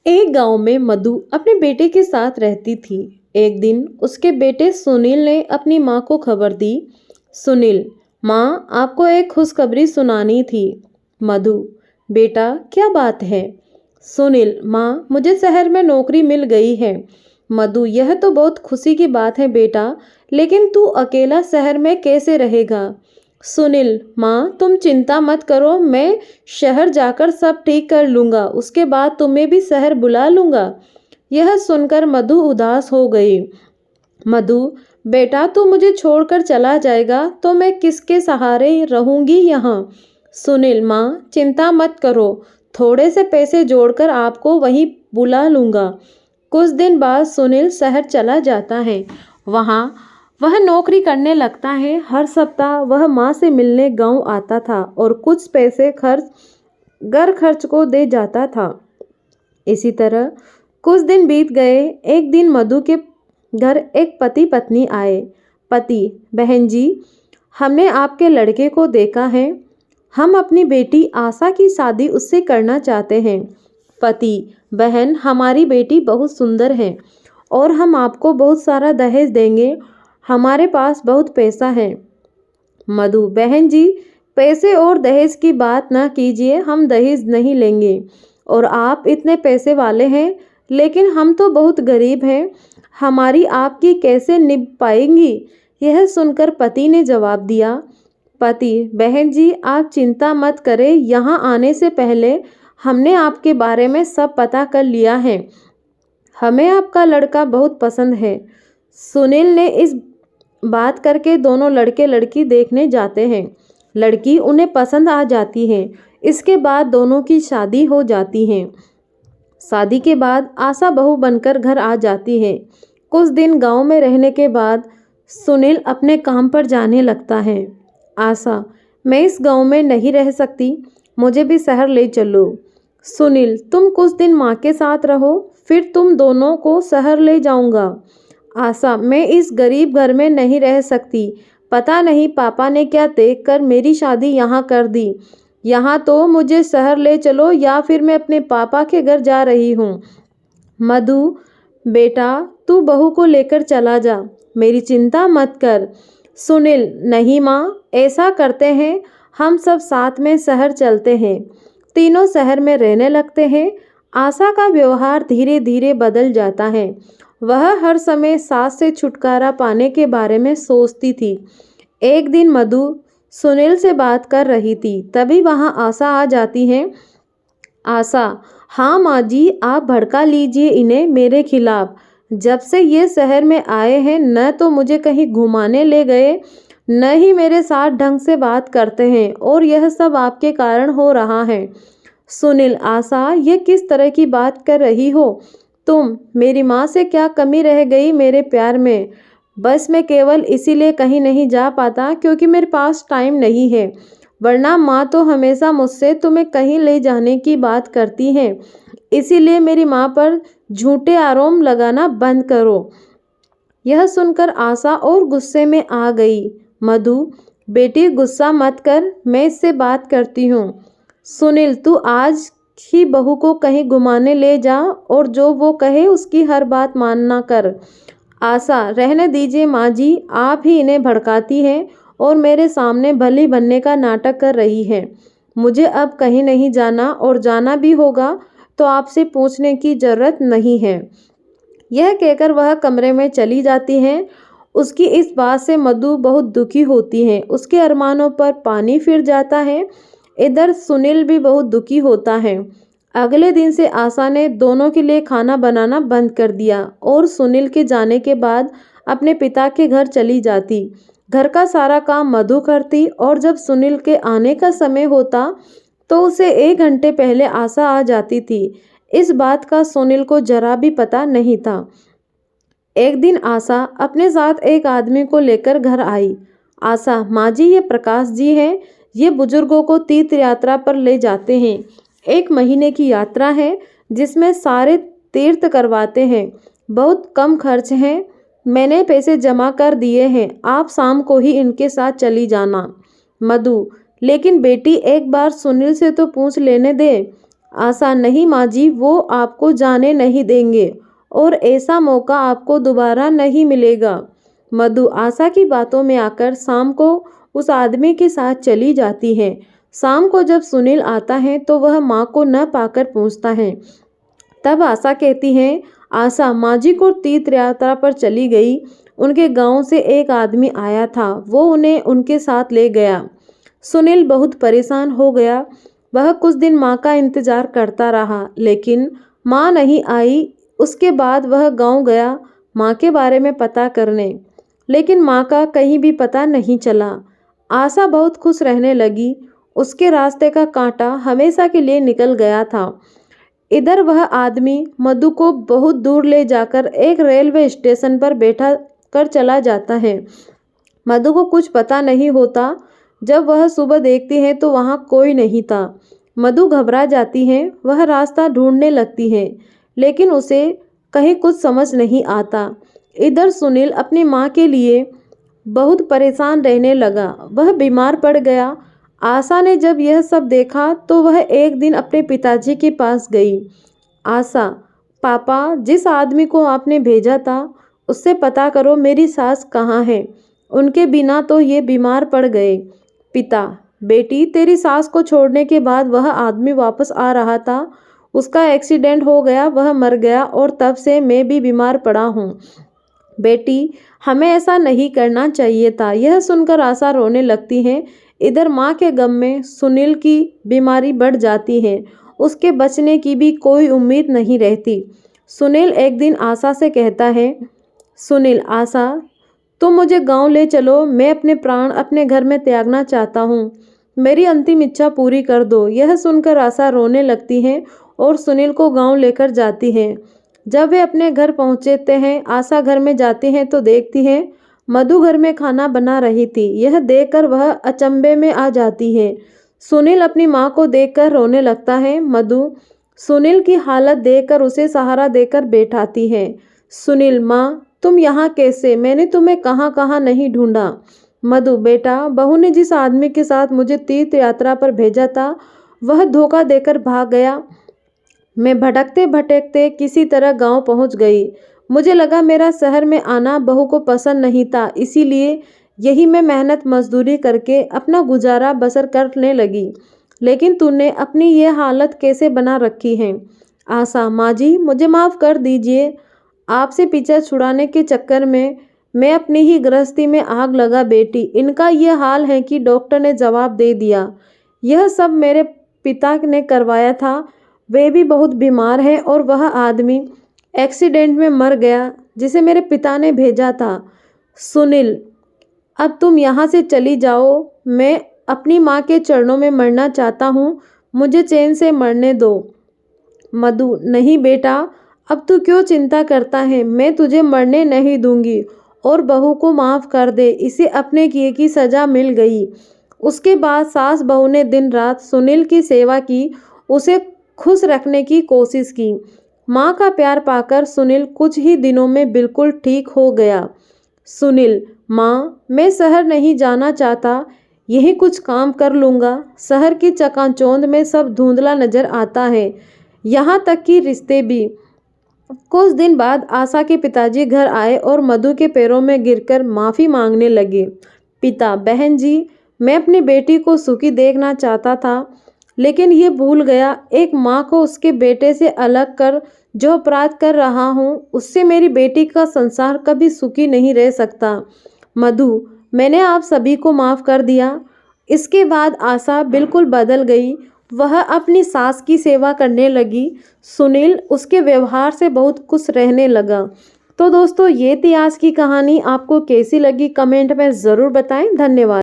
एक गांव में मधु अपने बेटे के साथ रहती थी। एक दिन उसके बेटे सुनील ने अपनी माँ को खबर दी। सुनील, माँ आपको एक खुशखबरी सुनानी थी। मधु, बेटा क्या बात है? सुनील, माँ मुझे शहर में नौकरी मिल गई है। मधु, यह तो बहुत खुशी की बात है बेटा, लेकिन तू अकेला शहर में कैसे रहेगा? सुनील, माँ तुम चिंता मत करो, मैं शहर जाकर सब ठीक कर लूँगा, उसके बाद तुम्हें भी शहर बुला लूँगा। यह सुनकर मधु उदास हो गई। मधु, बेटा तू मुझे छोड़कर चला जाएगा तो मैं किसके सहारे रहूँगी यहाँ? सुनील, माँ चिंता मत करो, थोड़े से पैसे जोड़कर आपको वहीं बुला लूँगा। कुछ दिन बाद सुनील शहर चला जाता है। वहाँ वह नौकरी करने लगता है। हर सप्ताह वह माँ से मिलने गांव आता था और कुछ पैसे घर खर्च को दे जाता था। इसी तरह कुछ दिन बीत गए। एक दिन मधु के घर एक पति पत्नी आए। पति, बहन जी, हमने आपके लड़के को देखा है, हम अपनी बेटी आशा की शादी उससे करना चाहते हैं। पति, बहन, हमारी बेटी बहुत सुंदर है और हम आपको बहुत सारा दहेज देंगे, हमारे पास बहुत पैसा है। मधु, बहन जी, पैसे और दहेज की बात ना कीजिए, हम दहेज नहीं लेंगे और आप इतने पैसे वाले हैं, लेकिन हम तो बहुत गरीब हैं, हमारी आपकी कैसे निभ पाएंगी? यह सुनकर पति ने जवाब दिया। पति, बहन जी आप चिंता मत करें, यहाँ आने से पहले हमने आपके बारे में सब पता कर लिया है, हमें आपका लड़का बहुत पसंद है। सुनील ने इस बात करके दोनों लड़के लड़की देखने जाते हैं। लड़की उन्हें पसंद आ जाती है। इसके बाद दोनों की शादी हो जाती है। शादी के बाद आशा बहू बनकर घर आ जाती है। कुछ दिन गांव में रहने के बाद सुनील अपने काम पर जाने लगता है। आशा, मैं इस गांव में नहीं रह सकती, मुझे भी शहर ले चलो। सुनील, तुम कुछ दिन माँ के साथ रहो, फिर तुम दोनों को शहर ले जाऊंगा। आशा, मैं इस गरीब घर में नहीं रह सकती, पता नहीं पापा ने क्या देखकर मेरी शादी यहाँ कर दी, यहाँ तो मुझे शहर ले चलो या फिर मैं अपने पापा के घर जा रही हूँ। मधु, बेटा तू बहू को लेकर चला जा, मेरी चिंता मत कर। सुनील, नहीं माँ, ऐसा करते हैं, हम सब साथ में शहर चलते हैं। तीनों शहर में रहने लगते हैं। आशा का व्यवहार धीरे धीरे बदल जाता है। वह हर समय सास से छुटकारा पाने के बारे में सोचती थी। एक दिन मधु सुनील से बात कर रही थी, तभी वहां आशा आ जाती है। आशा, हाँ माँ जी, आप भड़का लीजिए इन्हें मेरे खिलाफ। जब से ये शहर में आए हैं, न तो मुझे कहीं घुमाने ले गए, न ही मेरे साथ ढंग से बात करते हैं, और यह सब आपके कारण हो रहा है। सुनील, आशा ये किस तरह की बात कर रही हो तुम? मेरी माँ से क्या कमी रह गई मेरे प्यार में? बस मैं केवल इसीलिए कहीं नहीं जा पाता क्योंकि मेरे पास टाइम नहीं है, वरना माँ तो हमेशा मुझसे तुम्हें कहीं ले जाने की बात करती है। इसीलिए मेरी माँ पर झूठे आरोप लगाना बंद करो। यह सुनकर आशा और गुस्से में आ गई। मधु, बेटी गुस्सा मत कर, मैं इससे बात करती हूँ। सुनील, तू आज ही बहू को कहीं घुमाने ले जा और जो वो कहे उसकी हर बात मानना कर। आशा, रहने दीजिए माँ जी, आप ही इन्हें भड़काती हैं और मेरे सामने भली बनने का नाटक कर रही है। मुझे अब कहीं नहीं जाना, और जाना भी होगा तो आपसे पूछने की जरूरत नहीं है। यह कहकर वह कमरे में चली जाती है। उसकी इस बात से मधु बहुत दुखी होती है। उसके अरमानों पर पानी फिर जाता है। इधर सुनील भी बहुत दुखी होता है। अगले दिन से आशा ने दोनों के लिए खाना बनाना बंद कर दिया और सुनील के जाने के बाद अपने पिता के घर चली जाती। घर का सारा काम मधु करती और जब सुनील के आने का समय होता तो उसे 1 घंटे पहले आशा आ जाती थी। इस बात का सुनील को जरा भी पता नहीं था। एक दिन आशा अपने साथ एक आदमी को लेकर घर आई। आशा, माँ जी ये प्रकाश जी हैं, ये बुजुर्गों को तीर्थ यात्रा पर ले जाते हैं। 1 महीने की यात्रा है जिसमें सारे तीर्थ करवाते हैं, बहुत कम खर्च है, मैंने पैसे जमा कर दिए हैं, आप शाम को ही इनके साथ चली जाना। मधु, लेकिन बेटी एक बार सुनील से तो पूछ लेने दे। आशा, नहीं माँ जी, वो आपको जाने नहीं देंगे और ऐसा मौका आपको दोबारा नहीं मिलेगा। मधु आशा की बातों में आकर शाम को उस आदमी के साथ चली जाती है। शाम को जब सुनील आता है तो वह माँ को न पाकर पूछता है। तब आशा कहती है, आशा माँ जी को तीर्थ यात्रा पर चली गई। उनके गांव से एक आदमी आया था, वो उन्हें उनके साथ ले गया। सुनील बहुत परेशान हो गया। वह कुछ दिन माँ का इंतजार करता रहा, लेकिन माँ नहीं आई। उसके बाद वह गांव गया माँ के बारे में पता करने, लेकिन माँ का कहीं भी पता नहीं चला। आशा बहुत खुश रहने लगी। उसके रास्ते का कांटा हमेशा के लिए निकल गया था। इधर वह आदमी मधु को बहुत दूर ले जाकर एक रेलवे स्टेशन पर बैठा कर चला जाता है। मधु को कुछ पता नहीं होता। जब वह सुबह देखती है तो वहाँ कोई नहीं था। मधु घबरा जाती है। वह रास्ता ढूंढने लगती है, लेकिन उसे कहीं कुछ समझ नहीं आता। इधर सुनील अपनी माँ के लिए बहुत परेशान रहने लगा। वह बीमार पड़ गया। आशा ने जब यह सब देखा तो वह एक दिन अपने पिताजी के पास गई। आशा, पापा, जिस आदमी को आपने भेजा था उससे पता करो मेरी सास कहाँ है। उनके बिना तो ये बीमार पड़ गए। पिता, बेटी, तेरी सास को छोड़ने के बाद वह आदमी वापस आ रहा था। उसका एक्सीडेंट हो गया, वह मर गया और तब से मैं भी बीमार पड़ा हूँ। बेटी, हमें ऐसा नहीं करना चाहिए था। यह सुनकर आशा रोने लगती है। इधर माँ के गम में सुनील की बीमारी बढ़ जाती है। उसके बचने की भी कोई उम्मीद नहीं रहती। सुनील एक दिन आशा से कहता है, सुनील, आशा, तुम मुझे गांव ले चलो। मैं अपने प्राण अपने घर में त्यागना चाहता हूँ। मेरी अंतिम इच्छा पूरी कर दो। यह सुनकर आशा रोने लगती है और सुनील को गांव लेकर जाती है। जब वे अपने घर पहुँचते हैं, आशा घर में जाती हैं तो देखती है मधु घर में खाना बना रही थी। यह देखकर वह अचंभे में आ जाती है। सुनील अपनी माँ को देखकर रोने लगता है। मधु सुनील की हालत देखकर उसे सहारा देकर बैठाती है। सुनील, माँ, तुम यहाँ कैसे? मैंने तुम्हें कहाँ कहाँ नहीं ढूंढा। मधु, बेटा, बहू ने जिस आदमी के साथ मुझे तीर्थ यात्रा पर भेजा था वह धोखा देकर भाग गया। मैं भटकते भटकते किसी तरह गांव पहुंच गई। मुझे लगा मेरा शहर में आना बहू को पसंद नहीं था, इसीलिए यही मैं मेहनत मजदूरी करके अपना गुजारा बसर करने लगी। लेकिन तूने अपनी ये हालत कैसे बना रखी है? आशा, माँ जी, मुझे माफ़ कर दीजिए। आपसे पीछा छुड़ाने के चक्कर में मैं अपनी ही गृहस्थी में आग लगा बेटी। इनका ये हाल है कि डॉक्टर ने जवाब दे दिया। यह सब मेरे पिता ने करवाया था। वे भी बहुत बीमार हैं और वह आदमी एक्सीडेंट में मर गया जिसे मेरे पिता ने भेजा था। सुनील, अब तुम यहाँ से चली जाओ। मैं अपनी माँ के चरणों में मरना चाहता हूँ। मुझे चैन से मरने दो। मधु, नहीं बेटा, अब तू क्यों चिंता करता है? मैं तुझे मरने नहीं दूंगी और बहू को माफ़ कर दे। इसे अपने किए की सज़ा मिल गई। उसके बाद सास बहू ने दिन रात सुनील की सेवा की, उसे खुश रखने की कोशिश की। माँ का प्यार पाकर सुनील कुछ ही दिनों में बिल्कुल ठीक हो गया। सुनील, माँ, मैं शहर नहीं जाना चाहता, यही कुछ काम कर लूँगा। शहर की चकाचौंध में सब धुंधला नजर आता है, यहाँ तक कि रिश्ते भी। कुछ दिन बाद आशा के पिताजी घर आए और मधु के पैरों में गिरकर माफ़ी मांगने लगे। पिता, बहन जी, मैं अपनी बेटी को सुखी देखना चाहता था, लेकिन ये भूल गया। एक माँ को उसके बेटे से अलग कर जो अपराध कर रहा हूँ, उससे मेरी बेटी का संसार कभी सुखी नहीं रह सकता। मधु, मैंने आप सभी को माफ़ कर दिया। इसके बाद आशा बिल्कुल बदल गई। वह अपनी सास की सेवा करने लगी। सुनील उसके व्यवहार से बहुत खुश रहने लगा। तो दोस्तों, ये थी आज की कहानी। आपको कैसी लगी कमेंट में ज़रूर बताएं। धन्यवाद।